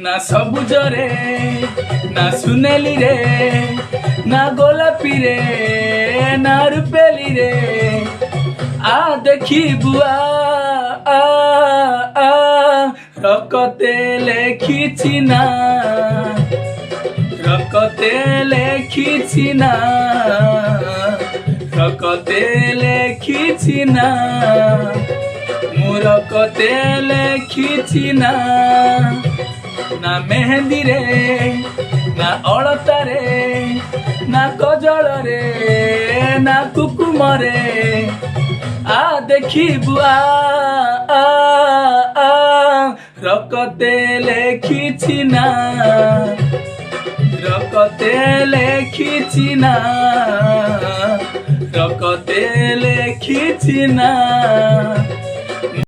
ना सबुज रे ना सुनेली रे ना गोलापी रे ना रुपेली रे आ देखी बुआ रकते लेखिछि ना रकते लेखिछि ना रकते लेखिछि ना मु रकते लेखिछि ना ना मेहंदी रे ना अलता रे ना कजल रे ना कुकुम रे आ देखी बुआ रकते लेखिछि ना रकते लेखिछि ना रकते लेखिछि ना।